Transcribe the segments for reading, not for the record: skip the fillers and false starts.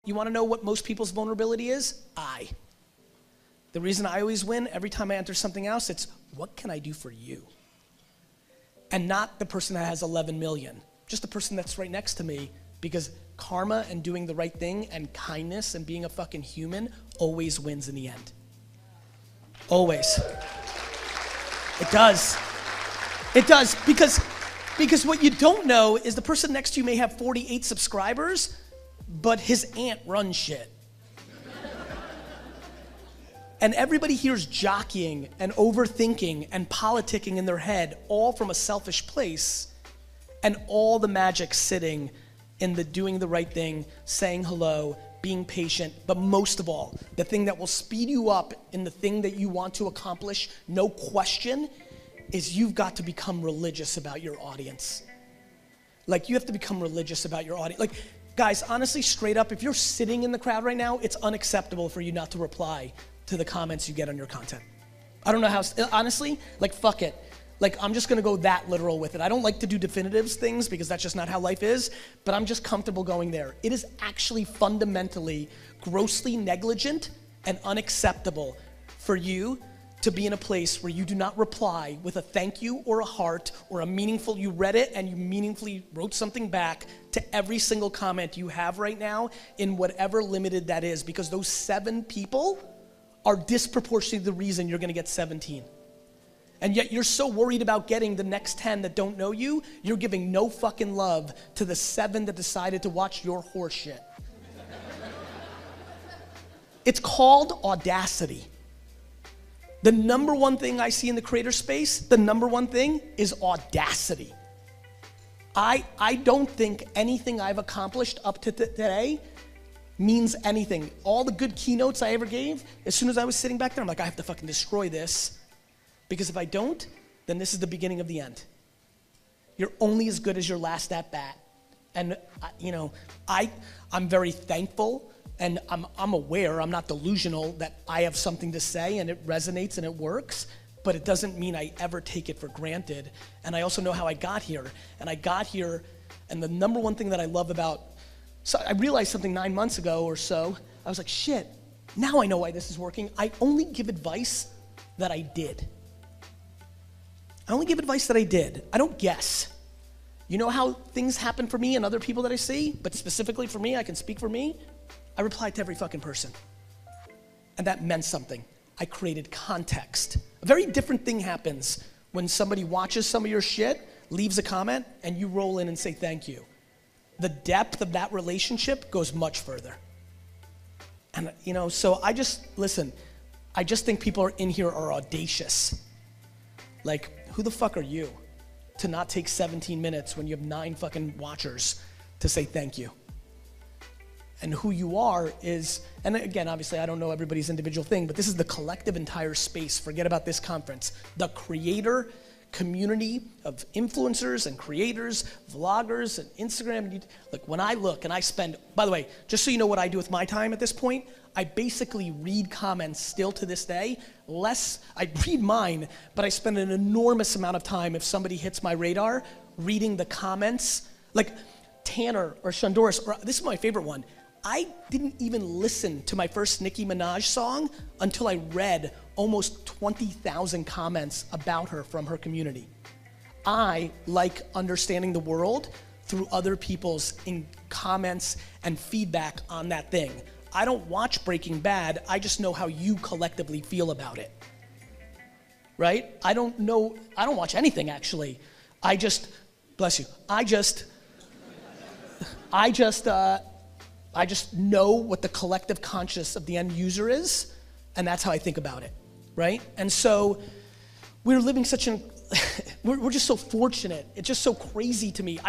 You want to know what most people's vulnerability is? The reason I always win, every time I enter something else, it's what can I do for you? And not the person that has 11 million, just the person that's right next to me, because karma and doing the right thing and kindness and being a fucking human always wins in the end. Always. It does. It does, because what you don't know is the person next to you may have 48 subscribers, but his aunt runs shit. And everybody here is jockeying and overthinking and politicking in their head, all from a selfish place, and all the magic sitting in the doing the right thing, saying hello, being patient, but most of all, the thing that will speed you up in the thing that you want to accomplish, no question, is you've got to become religious about your audience. Like, you have to become religious about your audience. Like, guys, honestly, straight up, if you're sitting in the crowd right now, it's unacceptable for you not to reply to the comments you get on your content. I don't know how, honestly, like, fuck it. Like, I'm just gonna go that literal with it. I don't like to do definitives things because that's just not how life is, but I'm just comfortable going there. It is actually fundamentally, grossly negligent and unacceptable for you to be in a place where you do not reply with a thank you or a heart or a meaningful, you read it and you meaningfully wrote something back to every single comment you have right now in whatever limited that is, because those 7 people are disproportionately the reason you're gonna get 17. And yet you're so worried about getting the next 10 that don't know you, you're giving no fucking love to the 7 that decided to watch your horse shit. It's called audacity. The number one thing I see in the creator space, the number one thing is audacity. I don't think anything I've accomplished up to today means anything. All the good keynotes I ever gave, as soon as I was sitting back there, I'm like, I have to fucking destroy this. Because if I don't, then this is the beginning of the end. You're only as good as your last at bat. And I'm very thankful, and I'm aware, I'm not delusional, that I have something to say and it resonates and it works, but it doesn't mean I ever take it for granted. And I also know how I got here. And I got here, and the number one thing that I love about, so I realized something 9 months ago or so, I was like, shit, now I know why this is working. I only give advice that I did. I only give advice that I did. I don't guess. You know how things happen for me and other people that I see, but specifically for me, I can speak for me. I replied to every fucking person. And that meant something. I created context. A very different thing happens when somebody watches some of your shit, leaves a comment, and you roll in and say thank you. The depth of that relationship goes much further. And so I just think people in here are audacious. Like, who the fuck are you to not take 17 minutes when you have 9 fucking watchers to say thank you? And who you are is, and again, obviously I don't know everybody's individual thing, but this is the collective entire space. Forget about this conference. The creator community of influencers and creators, vloggers and Instagram. Look, when I look and I spend, by the way, just so you know what I do with my time at this point, I basically read comments still to this day. I read mine, but I spend an enormous amount of time if somebody hits my radar, reading the comments. Like Tanner or Shondoris, or this is my favorite one. I didn't even listen to my first Nicki Minaj song until I read almost 20,000 comments about her from her community. I like understanding the world through other people's comments and feedback on that thing. I don't watch Breaking Bad, I just know how you collectively feel about it. Right? I don't watch anything actually. Bless you, I just know what the collective conscious of the end user is, and that's how I think about it, right? And so we're living we're just so fortunate. It's just so crazy to me.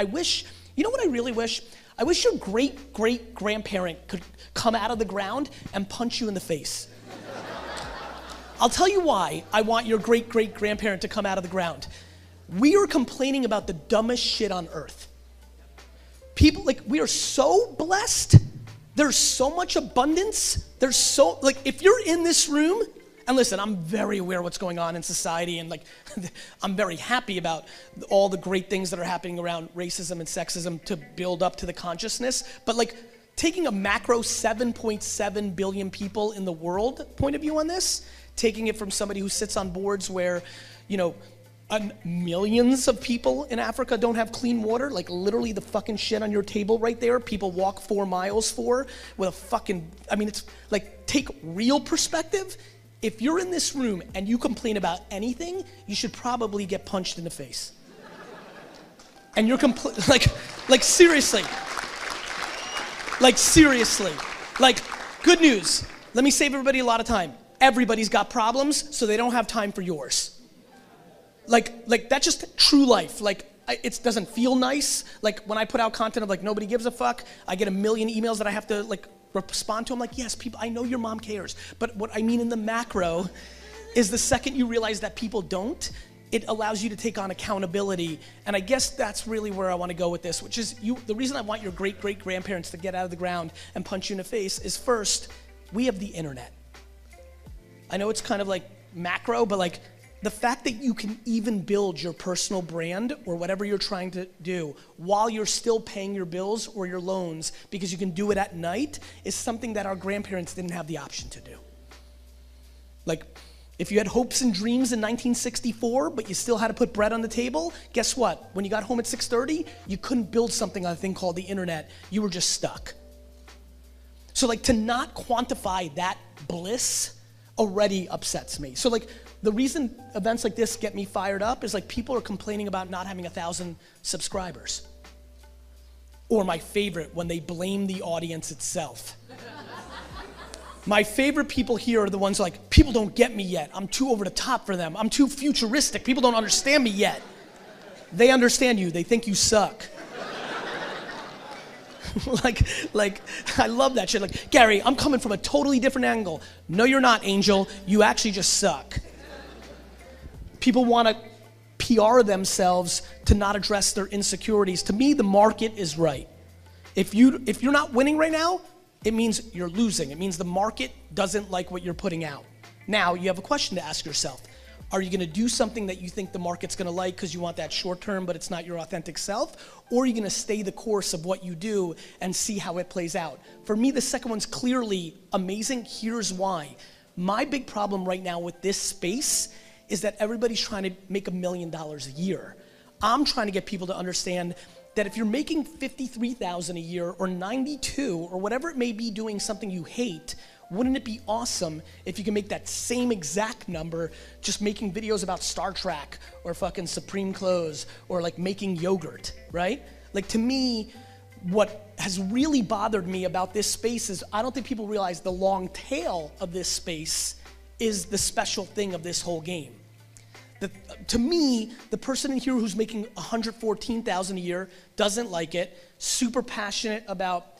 You know what I really wish? I wish your great-great-grandparent could come out of the ground and punch you in the face. I'll tell you why I want your great-great-grandparent to come out of the ground. We are complaining about the dumbest shit on earth. People, we are so blessed. There's so much abundance. If you're in this room, and listen, I'm very aware of what's going on in society, and I'm very happy about all the great things that are happening around racism and sexism to build up to the consciousness, but taking a macro 7.7 billion people in the world point of view on this, taking it from somebody who sits on boards where, millions of people in Africa don't have clean water, like literally the fucking shit on your table right there, people walk 4 miles for with a fucking, it's like, take real perspective. If you're in this room and you complain about anything, you should probably get punched in the face. And you're like seriously. Like seriously. Like, good news. Let me save everybody a lot of time. Everybody's got problems, so they don't have time for yours. Like that's just true life. It doesn't feel nice. Like when I put out content of like nobody gives a fuck, I get a million emails that I have to like respond to. I'm like, yes, people, I know your mom cares. But what I mean in the macro is the second you realize that people don't, it allows you to take on accountability. And I guess that's really where I want to go with this, which is the reason I want your great-great-grandparents to get out of the ground and punch you in the face is, first, we have the internet. I know it's kind of like macro, but like the fact that you can even build your personal brand or whatever you're trying to do while you're still paying your bills or your loans because you can do it at night is something that our grandparents didn't have the option to do. Like, if you had hopes and dreams in 1964, but you still had to put bread on the table, guess what? When you got home at 6:30, you couldn't build something on a thing called the internet. You were just stuck. So like to not quantify that bliss already upsets me. So like the reason events like this get me fired up is like people are complaining about not having 1,000 subscribers. Or my favorite, when they blame the audience itself. My favorite people here are the ones like, people don't get me yet. I'm too over the top for them. I'm too futuristic. People don't understand me yet. They understand you. They think you suck. like, I love that shit. Like, Gary, I'm coming from a totally different angle. No, you're not, Angel. You actually just suck. People want to PR themselves to not address their insecurities. To me, the market is right. If you're not winning right now, it means you're losing. It means the market doesn't like what you're putting out. Now, you have a question to ask yourself. Are you gonna do something that you think the market's gonna like because you want that short term, but it's not your authentic self? Or are you gonna stay the course of what you do and see how it plays out? For me, the second one's clearly amazing. Here's why. My big problem right now with this space is that everybody's trying to make $1 million a year. I'm trying to get people to understand that if you're making $53,000 a year or 92 or whatever it may be doing something you hate, wouldn't it be awesome if you can make that same exact number just making videos about Star Trek or fucking Supreme clothes or like making yogurt, right? Like to me, what has really bothered me about this space is I don't think people realize the long tail of this space is the special thing of this whole game. To me, the person in here who's making $114,000 a year doesn't like it, super passionate about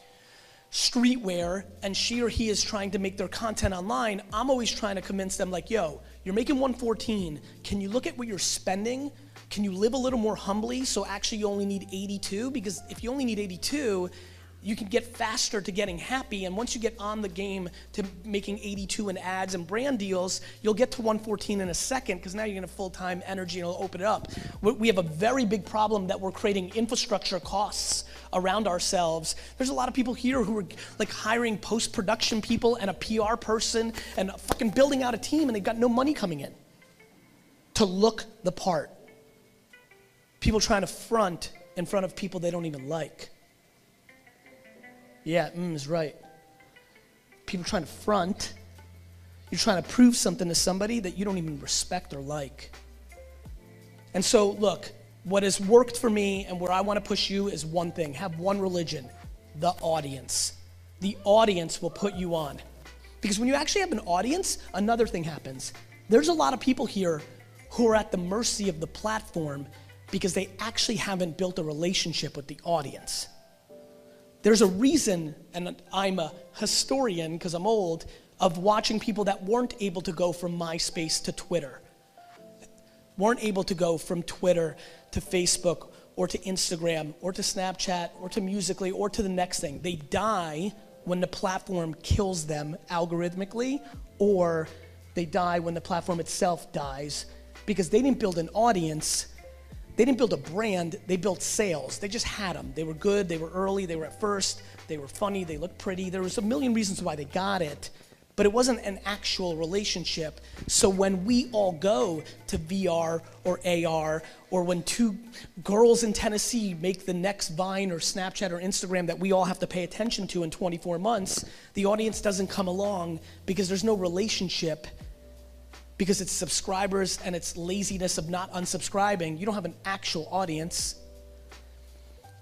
streetwear, and she or he is trying to make their content online. I'm always trying to convince them like, yo, you're making 114. Can you look at what you're spending? Can you live a little more humbly so actually you only need 82? Because if you only need 82, you can get faster to getting happy, and once you get on the game to making 82 in ads and brand deals, you'll get to 114 in a second because now you're gonna have full-time energy and it'll open it up. We have a very big problem that we're creating infrastructure costs around ourselves. There's a lot of people here who are like hiring post-production people and a PR person and fucking building out a team, and they've got no money coming in to look the part. People trying to front in front of people they don't even like. Yeah, is right. People trying to front. You're trying to prove something to somebody that you don't even respect or like. And so, look, what has worked for me and where I want to push you is one thing. Have one religion, the audience. The audience will put you on. Because when you actually have an audience, another thing happens. There's a lot of people here who are at the mercy of the platform because they actually haven't built a relationship with the audience. There's a reason, and I'm a historian because I'm old, of watching people that weren't able to go from MySpace to Twitter, weren't able to go from Twitter to Facebook or to Instagram or to Snapchat or to Musical.ly or to the next thing. They die when the platform kills them algorithmically, or they die when the platform itself dies because they didn't build an audience. They didn't build a brand, they built sales. They just had them. They were good, they were early, they were at first, they were funny, they looked pretty. There was a million reasons why they got it, but it wasn't an actual relationship. So when we all go to VR or AR, or when two girls in Tennessee make the next Vine or Snapchat or Instagram that we all have to pay attention to in 24 months, the audience doesn't come along because there's no relationship, because it's subscribers and it's laziness of not unsubscribing. You don't have an actual audience.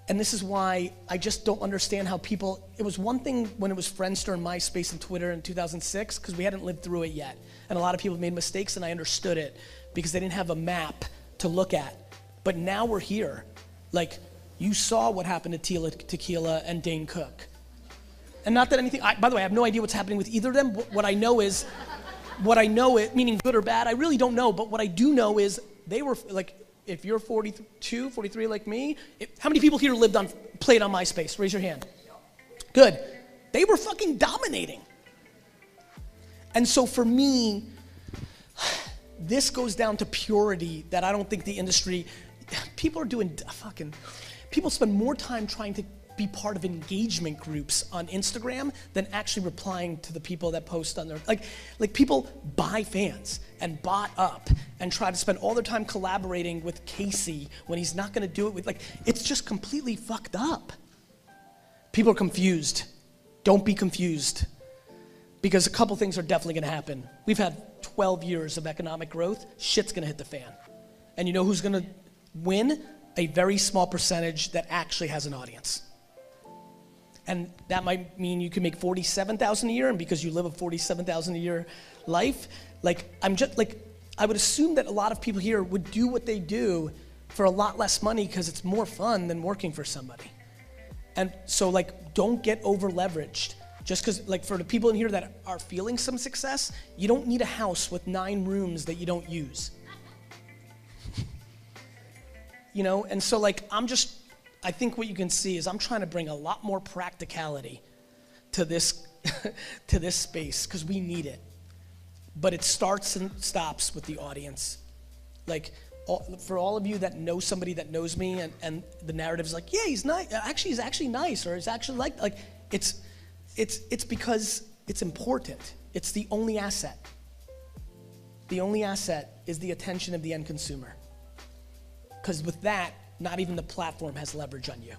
And this is why I just don't understand how people, it was one thing when it was Friendster and MySpace and Twitter in 2006, because we hadn't lived through it yet. And a lot of people made mistakes, and I understood it because they didn't have a map to look at. But now we're here. Like, you saw what happened to Tequila and Dane Cook. And not that anything, by the way, I have no idea what's happening with either of them. What I know is, meaning good or bad, I really don't know. But what I do know is they were like, if you're 42, 43 like me, how many people here played on MySpace? Raise your hand. Good. They were fucking dominating. And so for me, this goes down to purity that I don't think the industry, people spend more time trying to be part of engagement groups on Instagram than actually replying to the people that post on their, like people buy fans and bot up and try to spend all their time collaborating with Casey when he's not gonna do it with, it's just completely fucked up. People are confused. Don't be confused, because a couple things are definitely gonna happen. We've had 12 years of economic growth. Shit's gonna hit the fan. And you know who's gonna win? A very small percentage that actually has an audience. And that might mean you can make $47,000 a year, and because you live a $47,000 a year life, I would assume that a lot of people here would do what they do for a lot less money because it's more fun than working for somebody. And so don't get over leveraged. Just because, for the people in here that are feeling some success, you don't need a house with 9 rooms that you don't use. You know, and so I think what you can see is I'm trying to bring a lot more practicality to this to this space, because we need it. But it starts and stops with the audience. For all of you that know somebody that knows me, and the narrative is yeah, he's nice. He's actually nice, or he's actually it's because it's important. It's the only asset. The only asset is the attention of the end consumer. Because with that, not even the platform has leverage on you.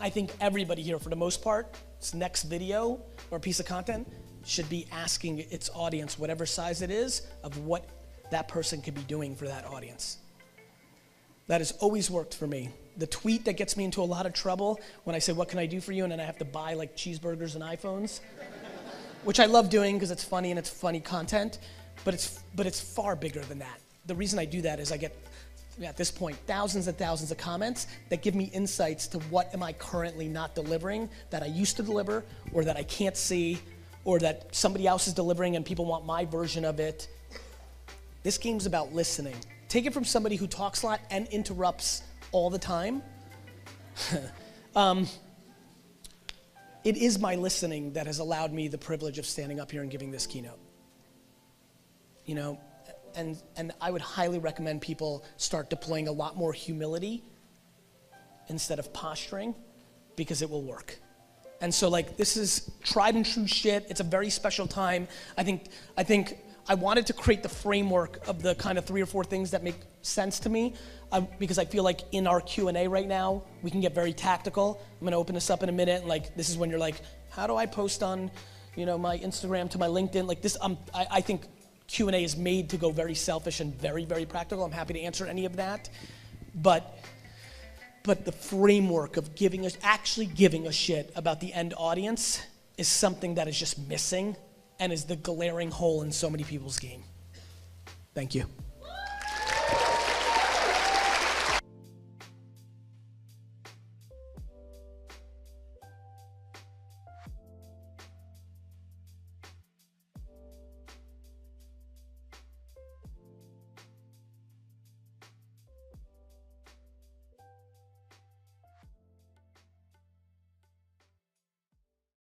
I think everybody here, for the most part, this next video or piece of content should be asking its audience, whatever size it is, of what that person could be doing for that audience. That has always worked for me. The tweet that gets me into a lot of trouble when I say, what can I do for you? And then I have to buy cheeseburgers and iPhones, which I love doing because it's funny and it's funny content, but it's far bigger than that. The reason I do that is I get, at this point, thousands and thousands of comments that give me insights to what am I currently not delivering that I used to deliver, or that I can't see, or that somebody else is delivering and people want my version of it. This game's about listening. Take it from somebody who talks a lot and interrupts all the time. It is my listening that has allowed me the privilege of standing up here and giving this keynote. You know, and I would highly recommend people start deploying a lot more humility instead of posturing, because it will work. And so this is tried and true shit. It's a very special time. I think I wanted to create the framework of the kind of 3 or 4 things that make sense to me, because I feel in our Q&A right now, we can get very tactical. I'm gonna open this up in a minute, and this is when you're how do I post on, my Instagram to my LinkedIn? I think Q&A is made to go very selfish and very, very practical. I'm happy to answer any of that. But the framework of actually giving a shit about the end audience is something that is just missing and is the glaring hole in so many people's game. Thank you.